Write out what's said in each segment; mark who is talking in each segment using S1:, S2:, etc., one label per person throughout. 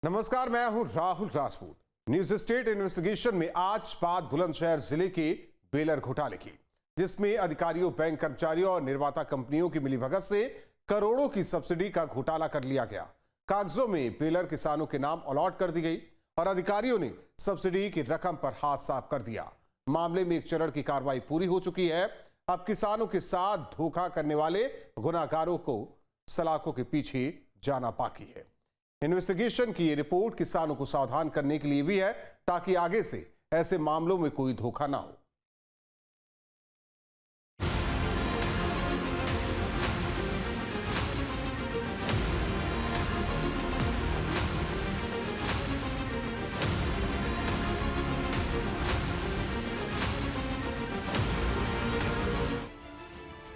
S1: नमस्कार, मैं हूं Rahul Rajput. News state investigation में आज बात बुलंदशहर जिले के बेलर घोटाले की, जिसमें अधिकारियों, बैंक कर्मचारियों और निर्माता कंपनियों की मिलीभगत से करोड़ों की सब्सिडी का घोटाला कर लिया गया। कागजों में बेलर किसानों के नाम अलॉट कर दी गई और अधिकारियों ने सब्सिडी की रकम पर हाथ साफ कर दिया। मामले में एक चरण की कार्रवाई पूरी हो चुकी है। अब किसानों के साथ धोखा करने वाले गुनाहगारों को सलाखों के पीछे जाना बाकी है। इन्वेस्टिगेशन की ये रिपोर्ट किसानों को सावधान करने के लिए भी है, ताकि आगे से ऐसे मामलों में कोई धोखा ना हो।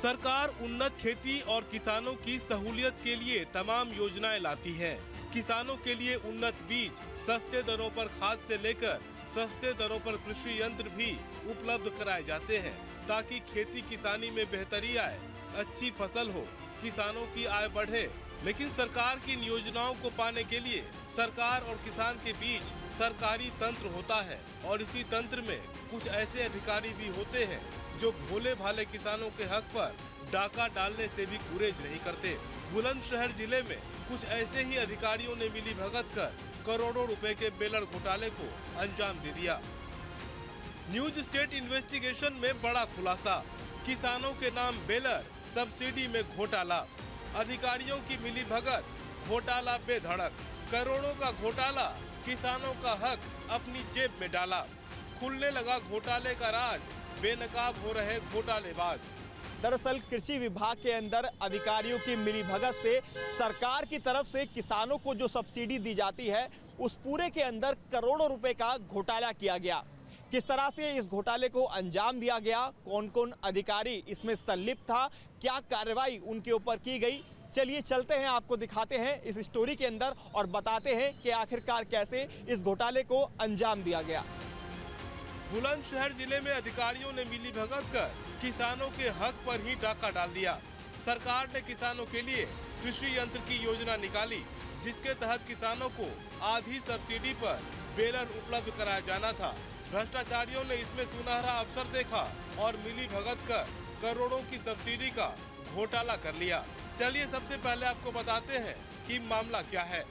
S2: सरकार उन्नत खेती और किसानों की सहूलियत के लिए तमाम योजनाएं लाती है। किसानों के लिए उन्नत बीज, सस्ते दरों पर खाद से लेकर सस्ते दरों पर कृषि यंत्र भी उपलब्ध कराए जाते हैं, ताकि खेती किसानी में बेहतरी आए, अच्छी फसल हो, किसानों की आय बढ़े। लेकिन सरकार की इन योजनाओं को पाने के लिए सरकार और किसान के बीच सरकारी तंत्र होता है, और इसी तंत्र में कुछ ऐसे अधिकारी भी होते हैं जो भोले भाले किसानों के हक पर डाका डालने से भी गुरेज नहीं करते। बुलंदशहर जिले में कुछ ऐसे ही अधिकारियों ने मिलीभगत कर करोड़ों रुपए के बेलर घोटाले को अंजाम दे दिया। न्यूज स्टेट इन्वेस्टिगेशन में बड़ा खुलासा, किसानों के नाम बेलर, सब्सिडी में घोटाला, अधिकारियों की मिलीभगत, घोटाला बेधड़क, करोड़ों का घोटाला, किसानों का हक अपनी जेब में डाला। खुलने लगा घोटाले का राज, बेनकाब हो रहे घोटालेबाज।
S3: दरअसल कृषि विभाग के अंदर अधिकारियों की मिलीभगत से सरकार की तरफ से किसानों को जो सब्सिडी दी जाती है, उस पूरे के अंदर करोड़ों रुपए का घोटाला किया गया। किस तरह से इस घोटाले को अंजाम दिया गया, कौन कौन अधिकारी इसमें संलिप्त था, क्या कार्रवाई उनके ऊपर की गई, चलिए चलते हैं, आपको दिखाते हैं इस स्टोरी के अंदर और बताते हैं कि आखिरकार कैसे इस घोटाले को अंजाम दिया गया।
S2: बुलंदशहर जिले में अधिकारियों ने मिलीभगत कर किसानों के हक पर ही डाका डाल दिया। सरकार ने किसानों के लिए कृषि यंत्र की योजना निकाली, जिसके तहत किसानों को आधी सब्सिडी पर बेलर उपलब्ध कराया जाना था। भ्रष्टाचारियों ने इसमें सुनहरा अवसर देखा और मिलीभगत कर करोड़ों की सब्सिडी का घोटाला कर लिया। चलिए सबसे पहले आपको बताते हैं कि मामला क्या है।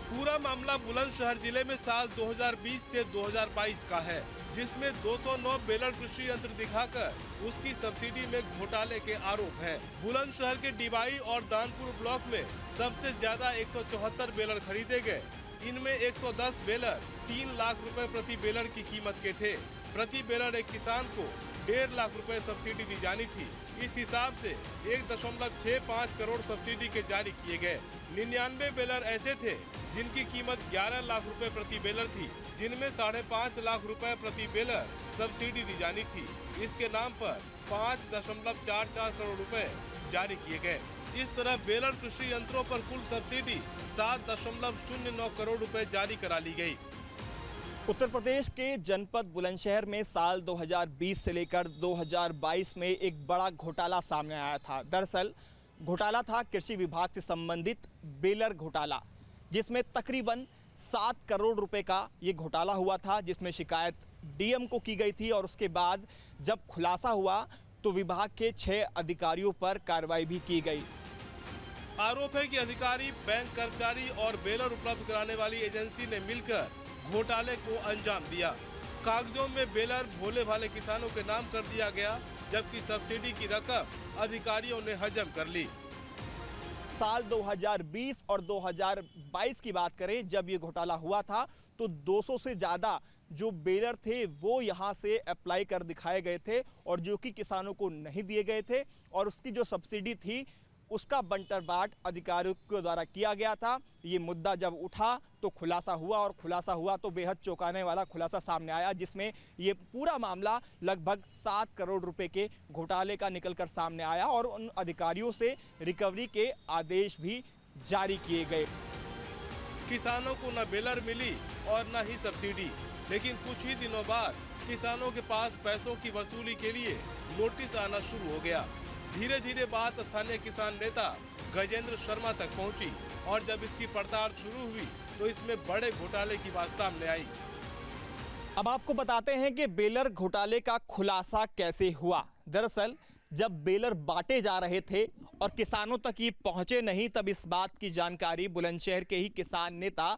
S2: पूरा मामला बुलंदशहर जिले में साल 2020 से 2022 का है, जिसमें 209 बेलर कृषि यंत्र दिखाकर उसकी सब्सिडी में घोटाले के आरोप हैं। बुलंदशहर के डिबाई और दानपुर ब्लॉक में सबसे ज्यादा 174 बेलर खरीदे गए। इनमें 110 बेलर 3 लाख रुपए प्रति बेलर की कीमत के थे। प्रति बेलर एक किसान को 1.5 लाख रुपए सब्सिडी दी जानी थी। इस हिसाब से 1.65 करोड़ सब्सिडी के जारी किए गए। 99 बेलर ऐसे थे जिनकी कीमत 11 लाख रुपए प्रति बेलर थी, जिनमें 5.5 लाख रुपए प्रति बेलर सब्सिडी दी जानी थी। इसके नाम पर 5.44 करोड़ रुपए जारी किए गए। इस तरह बेलर कृषि यंत्रों पर कुल सब्सिडी 7.09 करोड़ रुपए जारी करा ली गई।
S3: उत्तर प्रदेश के जनपद बुलंदशहर में साल 2020 से लेकर 2022 में एक बड़ा घोटाला सामने आया था। दरअसल घोटाला था कृषि विभाग से संबंधित बेलर घोटाला, जिसमें तकरीबन 7 करोड़ रुपए का ये घोटाला हुआ था, जिसमें शिकायत डीएम को की गई थी और उसके बाद जब खुलासा हुआ तो विभाग के 6 अधिकारियों पर कार्रवाई भी की गई।
S2: आरोप है कि अधिकारी, बैंक कर्मचारी और बेलर उपलब्ध कराने वाली एजेंसी ने मिलकर घोटाले को अंजाम दिया। कागजों में बेलर भोले भाले किसानों के नाम कर दिया गया, जबकि सब्सिडी की रकम अधिकारियों ने हजम कर ली।
S3: साल 2020 और 2022 की बात करें, जब ये घोटाला हुआ था तो 200 से ज़्यादा जो बेलर थे वो यहाँ से अप्लाई कर दिखाए गए थे, और जो कि किसानों को नहीं दिए गए थे, और उसकी जो सब्सिडी थी उसका बंटर बाट अधिकारियों के द्वारा किया गया था। ये मुद्दा जब उठा तो खुलासा हुआ, और खुलासा हुआ तो बेहद चौंकाने वाला खुलासा सामने आया, जिसमें ये पूरा मामला लगभग 7 करोड़ रुपए के घोटाले का निकलकर सामने आया, और उन अधिकारियों से रिकवरी के आदेश भी जारी किए गए।
S2: किसानों को न बेलर मिली और न ही सब्सिडी, लेकिन कुछ ही दिनों बाद किसानों के पास पैसों की वसूली के लिए नोटिस आना शुरू हो गया। धीरे धीरे बात स्थानीय किसान नेता गजेंद्र शर्मा तक पहुंची और जब इसकी पड़ताल शुरू हुई तो इसमें बड़े घोटाले की बात सामने आई।
S3: अब आपको बताते हैं कि बेलर घोटाले का खुलासा कैसे हुआ। दरअसल जब बेलर बांटे जा रहे थे और किसानों तक ये पहुंचे नहीं, तब इस बात की जानकारी बुलंदशहर के ही किसान नेता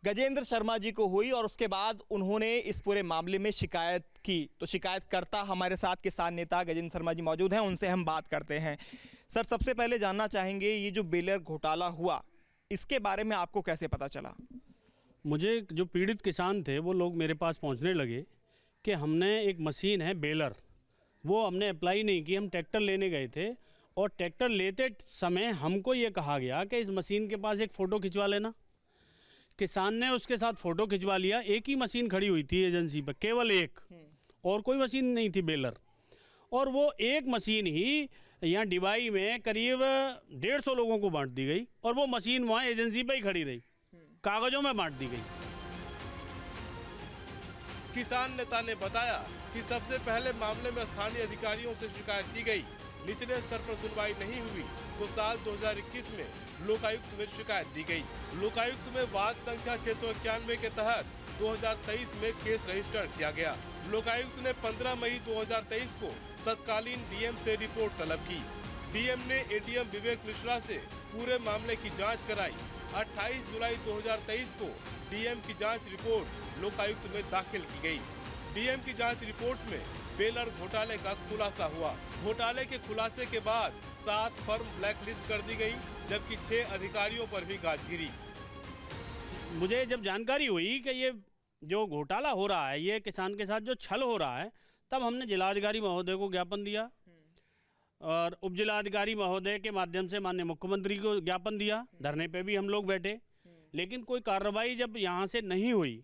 S3: गजेंद्र शर्मा जी को हुई और उसके बाद उन्होंने इस पूरे मामले में शिकायत की। तो शिकायतकर्ता हमारे साथ किसान नेता गजेंद्र शर्मा जी मौजूद हैं, उनसे हम बात करते हैं। सर, सबसे पहले जानना चाहेंगे, ये जो बेलर घोटाला हुआ इसके बारे में आपको कैसे पता चला?
S4: मुझे जो पीड़ित किसान थे वो लोग मेरे पास पहुंचने लगे कि हमने एक मशीन है बेलर, वो हमने अप्लाई नहीं की। हम ट्रैक्टर लेने गए थे और ट्रैक्टर लेते समय हमको ये कहा गया कि इस मशीन के पास एक फ़ोटो खिंचवा लेना। किसान ने उसके साथ फ़ोटो खिंचवा लिया। एक ही मशीन खड़ी हुई थी एजेंसी पर, केवल एक, और कोई मशीन नहीं थी बेलर। और वो एक मशीन ही यहाँ डिबाई में करीब 150 लोगों को बांट दी गई और वो मशीन वहाँ एजेंसी पे ही खड़ी रही, कागजों में बांट दी गई।
S2: किसान नेता ने बताया कि सबसे पहले मामले में स्थानीय अधिकारियों से शिकायत की गई। निचले स्तर पर सुनवाई नहीं हुई तो साल 2021 में लोकायुक्त में शिकायत दी गई। लोकायुक्त में वाद संख्या 691 के तहत 2023 में केस रजिस्टर किया गया। लोकायुक्त ने 15 मई 2023 को तत्कालीन डीएम से रिपोर्ट तलब की। डीएम ने एडीएम विवेक मिश्रा से पूरे मामले की जांच कराई। 28 जुलाई 2023 को डीएम की जांच रिपोर्ट लोकायुक्त में दाखिल की गई। डीएम की जांच रिपोर्ट में बेलर घोटाले का खुलासा हुआ। घोटाले के खुलासे के बाद 7 फर्म ब्लैकलिस्ट कर दी गई, जबकि 6 अधिकारियों पर भी गाज गिरी।
S4: मुझे जब जानकारी हुई कि ये जो घोटाला हो रहा है, ये किसान के साथ जो छल हो रहा है, तब हमने जिलाधिकारी महोदय को ज्ञापन दिया और उप जिलाधिकारी महोदय के माध्यम से माननीय मुख्यमंत्री को ज्ञापन दिया। धरने पे भी हम लोग बैठे, लेकिन कोई कार्रवाई जब यहाँ से नहीं हुई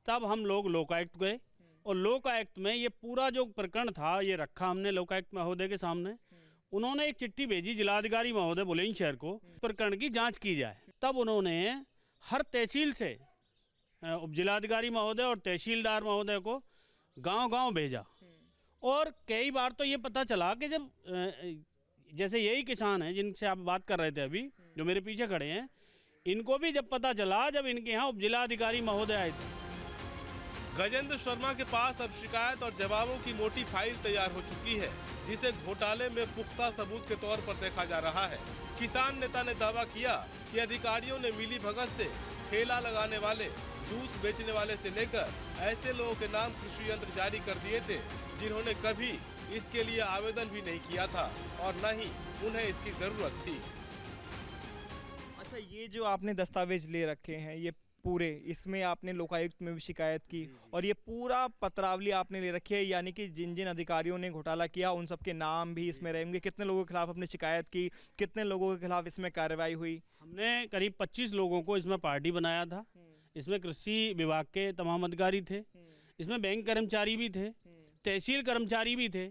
S4: तब हम लोग लोकायुक्त गए और लोकायुक्त में ये पूरा जो प्रकरण था ये रखा हमने लोकायुक्त महोदय के सामने। उन्होंने एक चिट्ठी भेजी जिलाधिकारी महोदय बुलंदशहर को, प्रकरण की जांच की जाए। तब उन्होंने हर तहसील से उप जिलाधिकारी महोदय और तहसीलदार महोदय को गांव-गांव भेजा और कई बार तो ये पता चला कि जब जैसे यही किसान हैं जिनसे आप बात कर रहे थे अभी, जो मेरे पीछे खड़े हैं, इनको भी जब पता चला जब इनके यहाँ उप जिलाधिकारी महोदय आए थे।
S2: गजेंद्र शर्मा के पास अब शिकायत और जवाबों की मोटी फाइल तैयार हो चुकी है, जिसे घोटाले में पुख्ता सबूत के तौर पर देखा जा रहा है। किसान नेता ने दावा किया कि अधिकारियों ने मिलीभगत से ठेला लगाने वाले, जूस बेचने वाले से लेकर ऐसे लोगों के नाम कृषि यंत्र जारी कर दिए थे जिन्होंने कभी इसके लिए आवेदन भी नहीं किया था और न ही उन्हें इसकी जरूरत थी।
S3: अच्छा, ये जो आपने दस्तावेज ले रखे हैं ये पूरे, इसमें आपने लोकायुक्त में भी शिकायत की और ये पूरा पत्रावली आपने ले रखी है, यानी कि जिन जिन अधिकारियों ने घोटाला किया उन सबके नाम भी इसमें रहेंगे। कितने लोगों के खिलाफ आपने शिकायत की, कितने लोगों के खिलाफ इसमें कार्रवाई हुई?
S4: हमने करीब 25 लोगों को इसमें पार्टी बनाया था। इसमें कृषि विभाग के तमाम अधिकारी थे, इसमें बैंक कर्मचारी भी थे, तहसील कर्मचारी भी थे।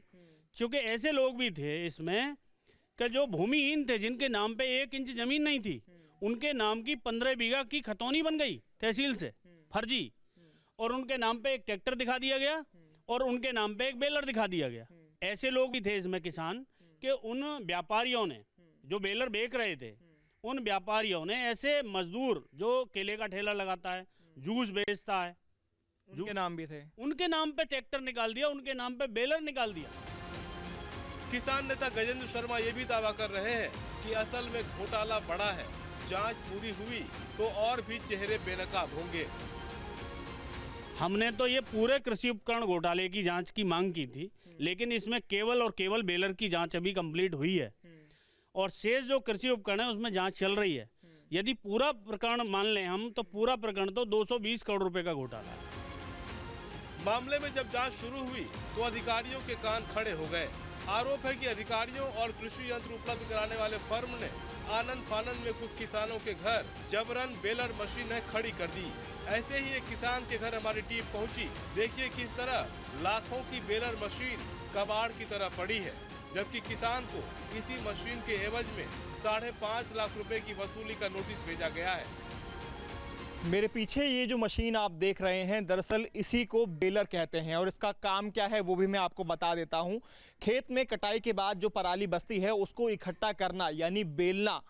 S4: क्योंकि ऐसे लोग भी थे इसमें कि जो भूमिहीन थे, जिनके नाम पे 1 इंच जमीन नहीं थी, उनके नाम की 15 बीघा की खतौनी बन गई तहसील से फर्जी, और उनके नाम पे एक ट्रैक्टर दिखा दिया गया और उनके नाम पे एक बेलर दिखा दिया गया। ऐसे लोग भी थे इसमें किसान कि उन व्यापारियों ने जो बेलर बेच रहे थे, उन व्यापारियों ने ऐसे मजदूर जो केले का ठेला लगाता है, जूस बेचता है,
S3: उनके नाम भी थे,
S4: उनके नाम पे ट्रैक्टर निकाल दिया, उनके नाम पे बेलर निकाल दिया।
S2: किसान नेता गजेंद्र शर्मा ये भी दावा कर रहे हैं कि असल में घोटाला बड़ा है, जांच पूरी हुई तो और भी चेहरे बेनकाब होंगे।
S4: हमने तो ये पूरे कृषि उपकरण घोटाले की जांच की मांग की थी, लेकिन इसमें केवल और केवल बेलर की जांच अभी कंप्लीट हुई है और शेष जो कृषि उपकरण है उसमें जांच चल रही है। यदि पूरा प्रकरण मान लें हम, तो पूरा प्रकरण तो 220 करोड़ रुपए का घोटाला है।
S2: मामले में जब जांच शुरू हुई तो अधिकारियों के कान खड़े हो गए। आरोप है कि अधिकारियों और कृषि यंत्र उपलब्ध कराने वाले फर्म ने आनंद फानन में कुछ किसानों के घर जबरन बेलर मशीनें खड़ी कर दी। ऐसे ही एक किसान के घर हमारी टीम पहुंची। देखिए किस तरह लाखों की बेलर मशीन कबाड़ की तरह पड़ी है, जबकि किसान को इसी मशीन के एवज में 5.5 लाख रुपए की वसूली का नोटिस भेजा गया है।
S3: मेरे पीछे ये जो मशीन आप देख रहे हैं, दरअसल इसी को बेलर कहते हैं और इसका काम क्या है वो भी मैं आपको बता देता हूँ। खेत में कटाई के बाद जो पराली बचती है उसको इकट्ठा करना यानी बेलना,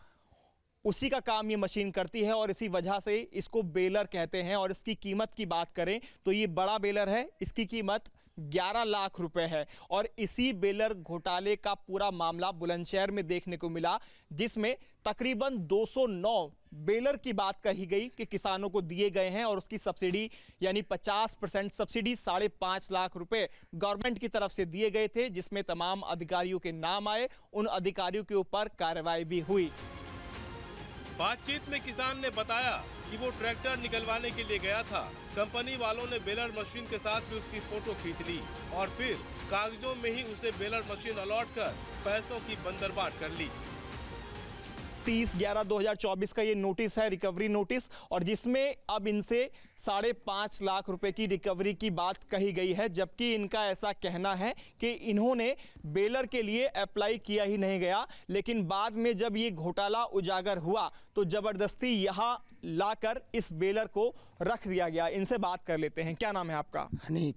S3: उसी का काम ये मशीन करती है और इसी वजह से इसको बेलर कहते हैं। और इसकी कीमत की बात करें तो ये बड़ा बेलर है, इसकी कीमत 11 लाख रुपए है। और इसी बेलर घोटाले का पूरा मामला बुलंदशहर में देखने को मिला, जिसमें तकरीबन 209 बेलर की बात कही गई कि किसानों को दिए गए हैं और उसकी सब्सिडी यानी 50% सब्सिडी 5.5 लाख रुपए गवर्नमेंट की तरफ से दिए गए थे, जिसमें तमाम अधिकारियों के नाम आए। उन अधिकारियों के ऊपर कार्रवाई भी हुई।
S2: बातचीत में किसान ने बताया कि वो ट्रैक्टर निकलवाने के लिए गया था। कंपनी वालों ने बेलर मशीन के साथ भी उसकी फोटो खींच ली और फिर कागजों में ही उसे बेलर मशीन अलॉट कर पैसों की बंदरबाट कर ली।
S3: 30/11/2024 का ये नोटिस है, रिकवरी नोटिस, और जिसमें अब इनसे 5.5 लाख रुपए की रिकवरी की बात कही गई है। जबकि इनका ऐसा कहना है कि इन्होंने बेलर के लिए अप्लाई किया ही नहीं गया, लेकिन बाद में जब ये घोटाला उजागर हुआ तो जबरदस्ती यहाँ लाकर इस बेलर को रख दिया गया। इनसे बात कर लेते हैं। क्या नाम है आपका?
S5: हनीफ।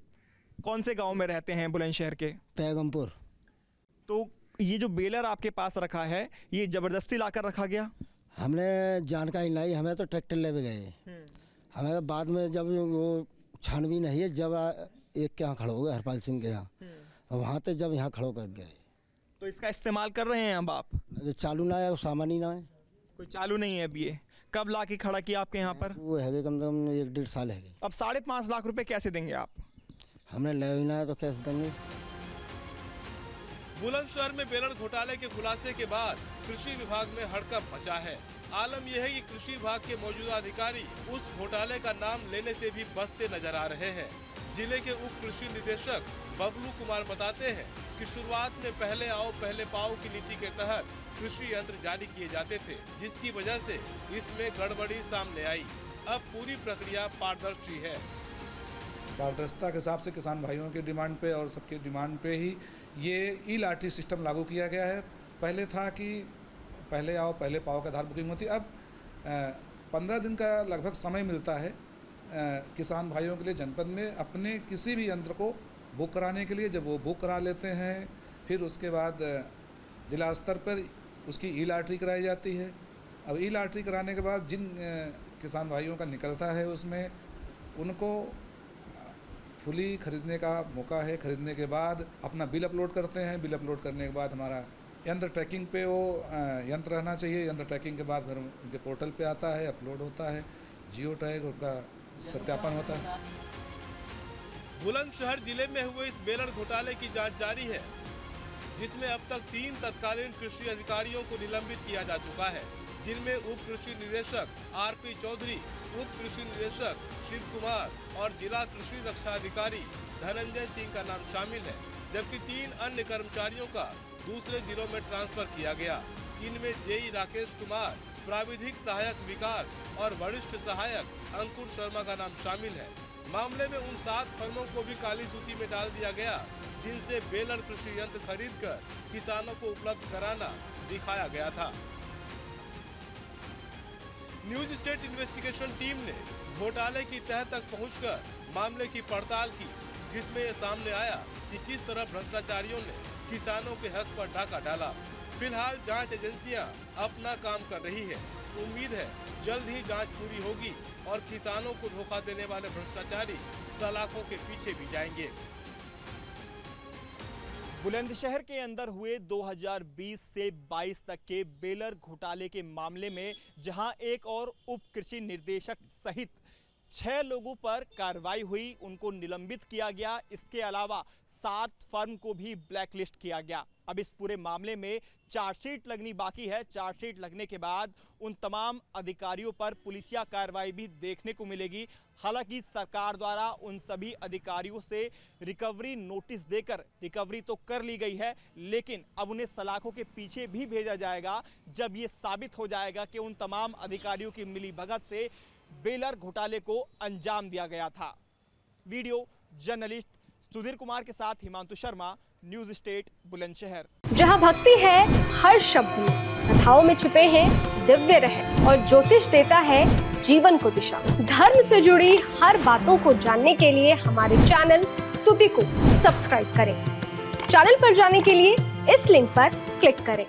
S3: कौन से गाँव में रहते हैं बुलंदशहर के?
S5: पैगमपुर।
S3: तो ये जो बेलर आपके पास रखा है ये जबरदस्ती लाकर रखा गया?
S5: हमने जानकारी नहीं, हमें तो ट्रैक्टर ले गए। हमें तो बाद में जब वो छानबीन नहीं है, जब एक के यहाँ खड़ो हो गए, हरपाल सिंह के यहाँ, और वहाँ तो जब यहाँ खड़ो कर गए।
S3: तो इसका इस्तेमाल कर रहे हैं अब आप?
S5: जो चालू ना है वो सामान ही ना है।
S3: कोई चालू नहीं है अभी। ये कब ला के खड़ा किया आपके यहाँ पर?
S5: वो है कम से कम 1-1.5 साल है।
S3: अब 5.5 लाख रुपए कैसे देंगे आप?
S5: हमने ले ही ना है तो कैसे देंगे?
S2: बुलंदशहर में बेलर घोटाले के खुलासे के बाद कृषि विभाग में हड़कंप मचा है। आलम यह है कि कृषि विभाग के मौजूदा अधिकारी उस घोटाले का नाम लेने से भी बचते नजर आ रहे हैं। जिले के उप कृषि निदेशक बबलू कुमार बताते हैं कि शुरुआत में पहले आओ पहले पाओ की नीति के तहत कृषि यंत्र जारी किए जाते थे, जिसकी वजह से इसमें गड़बड़ी सामने आई। अब पूरी प्रक्रिया पारदर्शी है।
S6: पारदर्शिता के हिसाब से किसान भाइयों की डिमांड पे और सबकी डिमांड पे ही ये ई-लाटरी सिस्टम लागू किया गया है। पहले था कि पहले आओ पहले पाओ के आधार बुकिंग होती, अब 15 दिन का लगभग समय मिलता है किसान भाइयों के लिए जनपद में अपने किसी भी यंत्र को बुक कराने के लिए। जब वो बुक करा लेते हैं फिर उसके बाद जिला स्तर पर उसकी ई-लाटरी कराई जाती है। अब ई-लाटरी कराने के बाद जिन किसान भाइयों का निकलता है उसमें उनको फुली खरीदने का मौका है। खरीदने के बाद अपना बिल अपलोड करते हैं। बिल अपलोड करने के बाद हमारा यंत्र ट्रैकिंग पे वो यंत्र रहना चाहिए। यंत्र ट्रैकिंग के बाद फिर उनके पोर्टल पे आता है, अपलोड होता है, जियो टैग उनका सत्यापन होता है।
S2: बुलंदशहर जिले में हुए इस बेलर घोटाले की जांच जारी है, जिसमें अब तक 3 तत्कालीन कृषि अधिकारियों को निलंबित किया जा चुका है, जिनमें उप कृषि निदेशक आरपी चौधरी, उप कृषि निदेशक शिव कुमार और जिला कृषि रक्षा अधिकारी धनंजय सिंह का नाम शामिल है। जबकि 3 अन्य कर्मचारियों का दूसरे जिलों में ट्रांसफर किया गया। इनमें जेई राकेश कुमार, प्राविधिक सहायक विकास और वरिष्ठ सहायक अंकुर शर्मा का नाम शामिल है। मामले में उन 7 फर्मों को भी काली सूची में डाल दिया गया, जिनसे बेलर कृषि यंत्र खरीदकर किसानों को उपलब्ध कराना दिखाया गया था। न्यूज स्टेट इन्वेस्टिगेशन टीम ने घोटाले की तह तक पहुंचकर मामले की पड़ताल की, जिसमें ये सामने आया कि किस तरह भ्रष्टाचारियों ने किसानों के हक पर डाका डाला। फिलहाल जांच एजेंसियां अपना काम कर रही है। उम्मीद है जल्द ही जांच पूरी होगी और किसानों को धोखा देने वाले भ्रष्टाचारी सलाखों के पीछे भी जाएंगे।
S3: बुलंदशहर के अंदर हुए 2020 से 22 तक के बेलर घोटाले के मामले में जहां एक और उप कृषि निर्देशक सहित 6 लोगों पर कार्रवाई हुई, उनको निलंबित किया गया। इसके अलावा 7 फर्म को भी ब्लैकलिस्ट किया गया। अब इस पूरे मामले में चार्जशीट लगनी बाकी है। चार्जशीट लगने के बाद उन तमाम अधिकारियों पर पुलिसिया कार्रवाई भी देखने को मिलेगी। हालांकि सरकार द्वारा उन सभी अधिकारियों से रिकवरी नोटिस देकर रिकवरी तो कर ली गई है, लेकिन अब उन्हें सलाखों के पीछे भी भेजा जाएगा जब ये साबित हो जाएगा कि उन तमाम अधिकारियों की मिलीभगत से बेलर घोटाले को अंजाम दिया गया था। वीडियो जर्नलिस्ट सुधीर कुमार के साथ हिमांशु शर्मा, न्यूज स्टेट बुलंदशहर।
S7: जहां भक्ति है हर शब्द में, कथाओं में छिपे हैं दिव्य रहस्य और ज्योतिष देता है जीवन को दिशा। धर्म से जुड़ी हर बातों को जानने के लिए हमारे चैनल स्तुति को सब्सक्राइब करें। चैनल पर जाने के लिए इस लिंक पर क्लिक करें।